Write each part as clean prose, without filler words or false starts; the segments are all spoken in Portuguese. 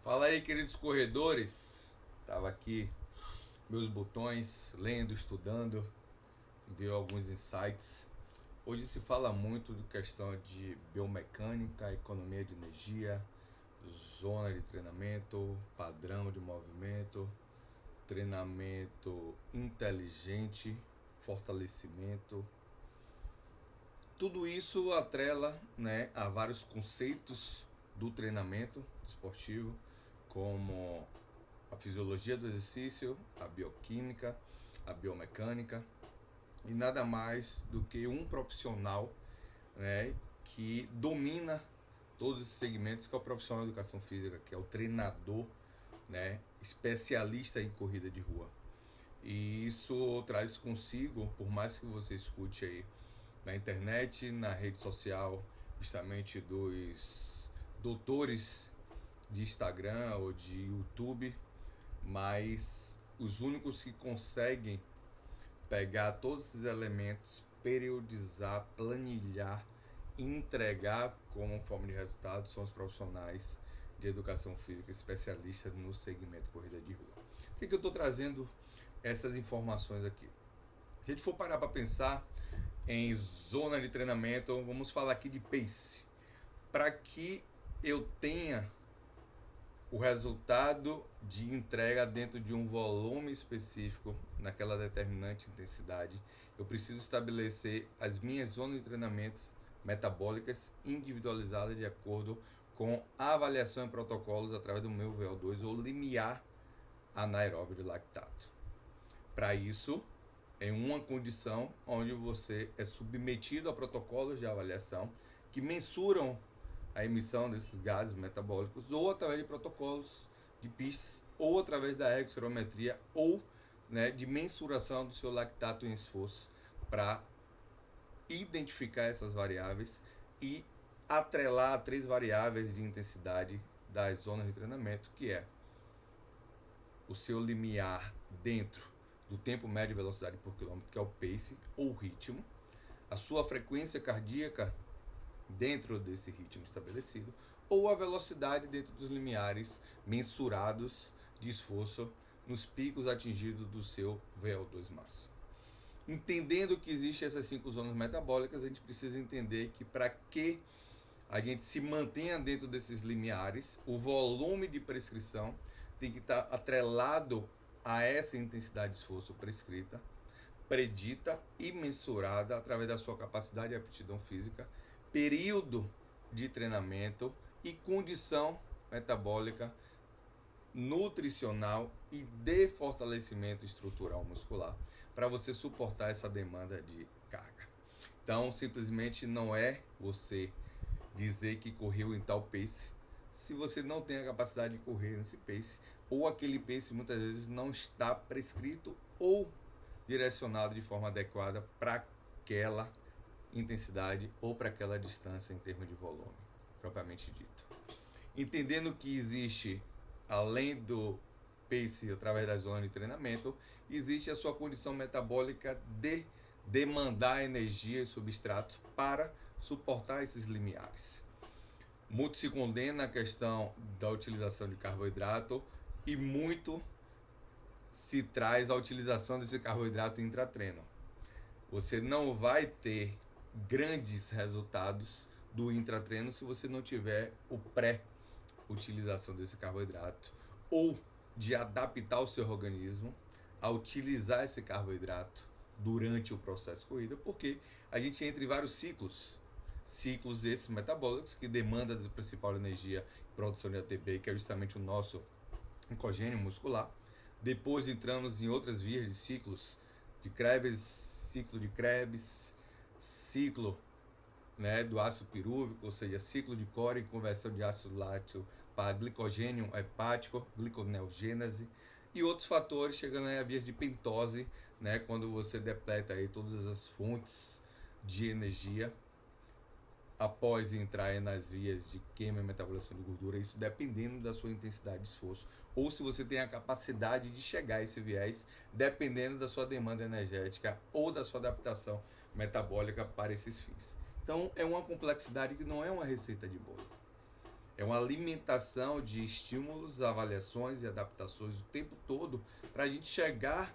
Fala aí, queridos corredores. Tava aqui, meus botões, lendo, estudando, viu alguns insights. Hoje se fala muito de questão de biomecânica, economia de energia, zona de treinamento, padrão de movimento, treinamento inteligente, fortalecimento. Tudo isso atrela, né, a vários conceitos do treinamento esportivo, como a fisiologia do exercício, a bioquímica, a biomecânica, e nada mais do que um profissional, né, que domina todos esses segmentos, que é o profissional de educação física, que é o treinador, né, especialista em corrida de rua. E isso traz consigo, por mais que você escute aí na internet, na rede social, justamente dos doutores de Instagram ou de YouTube, mas os únicos que conseguem pegar todos esses elementos, periodizar, planilhar, entregar como forma de resultado são os profissionais de educação física especialistas no segmento corrida de rua. Por que eu estou trazendo essas informações aqui? Se a gente for parar para pensar em zona de treinamento, vamos falar aqui de pace. Para que eu tenha o resultado de entrega dentro de um volume específico, naquela determinante intensidade, eu preciso estabelecer as minhas zonas de treinamentos metabólicas individualizadas de acordo com a avaliação e protocolos através do meu VO2 ou limiar anaeróbio de lactato. Para isso, em uma condição onde você é submetido a protocolos de avaliação que mensuram a emissão desses gases metabólicos, ou através de protocolos de pistas, ou através da ergometria, ou, né, de mensuração do seu lactato em esforço, para identificar essas variáveis e atrelar a 3 variáveis de intensidade das zonas de treinamento, que é o seu limiar dentro do tempo médio de velocidade por quilômetro, que é o pace ou ritmo, a sua frequência cardíaca dentro desse ritmo estabelecido, ou a velocidade dentro dos limiares mensurados de esforço nos picos atingidos do seu VO2 máximo. Entendendo que existem essas 5 zonas metabólicas, a gente precisa entender que para que a gente se mantenha dentro desses limiares, o volume de prescrição tem que estar atrelado a essa intensidade de esforço prescrita, predita e mensurada através da sua capacidade e aptidão física, período de treinamento e condição metabólica, nutricional e de fortalecimento estrutural muscular para você suportar essa demanda de carga. Então, simplesmente não é você dizer que correu em tal pace se você não tem a capacidade de correr nesse pace, ou aquele pace muitas vezes não está prescrito ou direcionado de forma adequada para aquela intensidade ou para aquela distância em termos de volume, propriamente dito. Entendendo que existe, além do pace através da zona de treinamento, existe a sua condição metabólica de demandar energia e substratos para suportar esses limiares. Muito se condena a questão da utilização de carboidrato e muito se traz a utilização desse carboidrato intratreino. Você não vai ter grandes resultados do intratreino se você não tiver o pré-utilização desse carboidrato, ou de adaptar o seu organismo a utilizar esse carboidrato durante o processo de corrida, porque a gente entra em vários ciclos esses metabólicos que demandam a principal energia e produção de ATP, que é justamente o nosso glicogênio muscular. Depois entramos em outras vias de ciclos de Krebs, ciclo, né, do ácido pirúvico, ou seja, ciclo de Cori em conversão de ácido lático para glicogênio hepático, gliconeogênese, e outros fatores, chegando aí a vias de pentose, né, quando você depleta aí todas as fontes de energia após entrar nas vias de queima e metabolização de gordura, isso dependendo da sua intensidade de esforço, ou se você tem a capacidade de chegar a esse viés, dependendo da sua demanda energética ou da sua adaptação metabólica para esses fins. Então, é uma complexidade que não é uma receita de bolo. É uma alimentação de estímulos, avaliações e adaptações o tempo todo para a gente chegar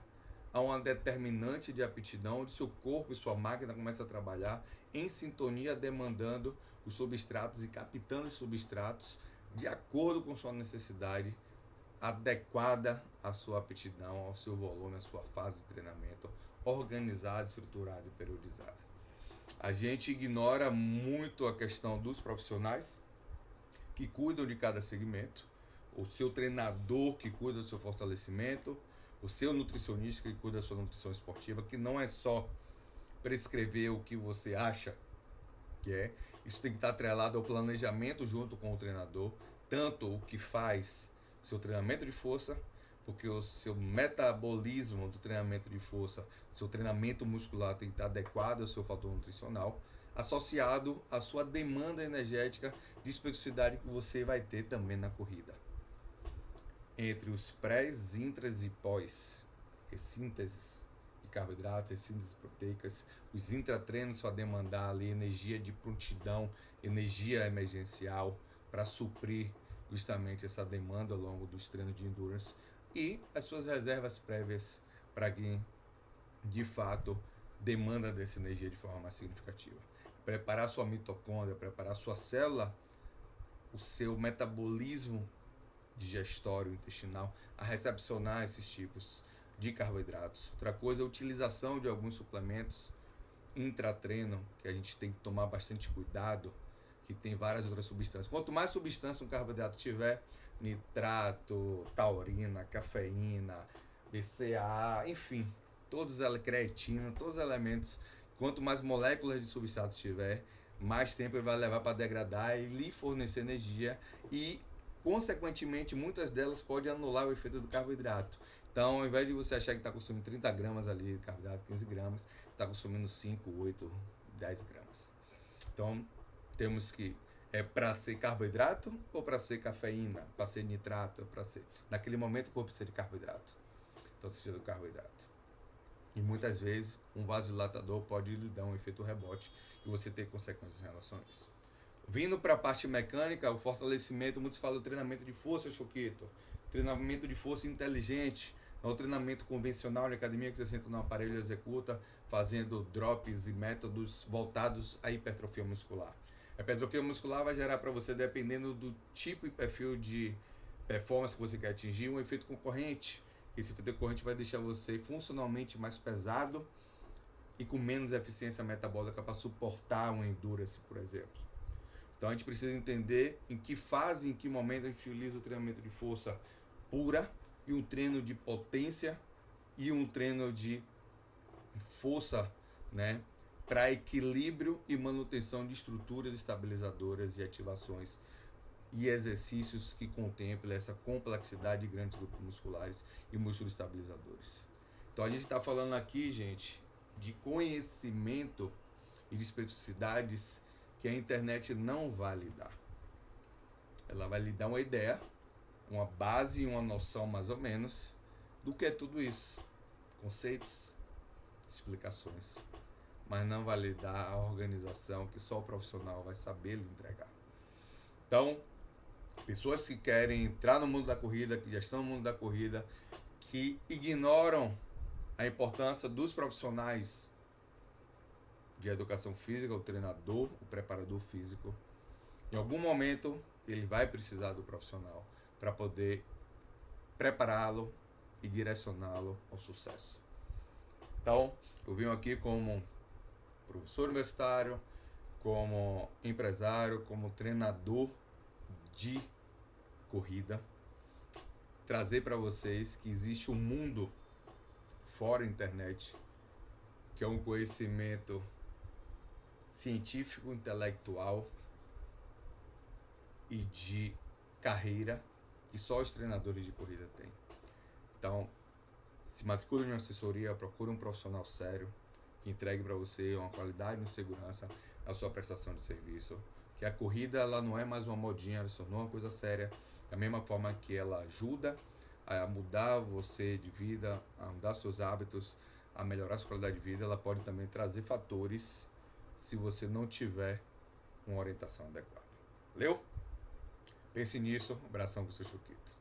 a uma determinante de aptidão onde seu corpo e sua máquina começam a trabalhar em sintonia, demandando os substratos e captando os substratos de acordo com sua necessidade, adequada à sua aptidão, ao seu volume, à sua fase de treinamento, organizada, estruturada e periodizada. A gente ignora muito a questão dos profissionais que cuidam de cada segmento, o seu treinador que cuida do seu fortalecimento, o seu nutricionista que cuida da sua nutrição esportiva, que não é só prescrever o que você acha que é, isso tem que estar atrelado ao planejamento junto com o treinador, tanto o que faz seu treinamento de força, porque o seu metabolismo do treinamento de força, seu treinamento muscular tem que estar adequado ao seu fator nutricional, associado à sua demanda energética de especificidade que você vai ter também na corrida. Entre os prés, intras e pós, ressínteses de carboidratos, ressínteses proteicas, os intratreinos para demandar ali energia de prontidão, energia emergencial para suprir justamente essa demanda ao longo dos treinos de endurance e as suas reservas prévias para quem de fato demanda dessa energia de forma mais significativa. Preparar sua mitocôndria, preparar sua célula, o seu metabolismo digestório intestinal a recepcionar esses tipos de carboidratos. Outra coisa é a utilização de alguns suplementos intratreino, que a gente tem que tomar bastante cuidado, que tem várias outras substâncias. Quanto mais substância um carboidrato tiver, nitrato, taurina, cafeína, BCAA, enfim, todos eles, creatina, todos os elementos, quanto mais moléculas de substrato tiver, mais tempo ele vai levar para degradar e lhe fornecer energia e, consequentemente, muitas delas podem anular o efeito do carboidrato. Então, ao invés de você achar que está consumindo 30 gramas ali de carboidrato, 15 gramas, está consumindo 5, 8, 10 gramas. Então, temos que para ser carboidrato ou para ser cafeína, para ser nitrato, para ser... Naquele momento o corpo precisa de carboidrato. Então, você precisa do carboidrato. E muitas vezes um vasodilatador pode lhe dar um efeito rebote e você ter consequências em relação a isso. Vindo para a parte mecânica, o fortalecimento, muitos falam do treinamento de força, Choquito. Treinamento de força inteligente. É um treinamento convencional de academia que você senta no aparelho e executa, fazendo drops e métodos voltados à hipertrofia muscular. A hipertrofia muscular vai gerar para você, dependendo do tipo e perfil de performance que você quer atingir, um efeito concorrente. Esse efeito concorrente vai deixar você funcionalmente mais pesado e com menos eficiência metabólica para suportar um endurance, por exemplo. Então a gente precisa entender em que fase, em que momento a gente utiliza o treinamento de força pura e um treino de potência e um treino de força, né, para equilíbrio e manutenção de estruturas estabilizadoras e ativações e exercícios que contemplem essa complexidade de grandes grupos musculares e músculos estabilizadores. Então a gente está falando aqui, gente, de conhecimento e de especificidades que a internet não vai lhe dar. Ela vai lhe dar uma ideia, uma base e uma noção mais ou menos do que é tudo isso. Conceitos, explicações, mas não vai lhe dar a organização que só o profissional vai saber lhe entregar. Então, pessoas que querem entrar no mundo da corrida, que já estão no mundo da corrida, que ignoram a importância dos profissionais de educação física, o treinador, o preparador físico, em algum momento ele vai precisar do profissional para poder prepará-lo e direcioná-lo ao sucesso. Então, eu venho aqui como professor universitário, como empresário, como treinador de corrida, trazer para vocês que existe um mundo fora da internet, que é um conhecimento científico, intelectual e de carreira que só os treinadores de corrida têm. Então, se matricule em uma assessoria, procure um profissional sério que entregue para você uma qualidade e segurança na sua prestação de serviço. Que a corrida ela não é mais uma modinha, ela se tornou uma coisa séria. Da mesma forma que ela ajuda a mudar você de vida, a mudar seus hábitos, a melhorar sua qualidade de vida, ela pode também trazer fatores se você não tiver uma orientação adequada. Valeu? Pense nisso. Abração pro seu Choquito.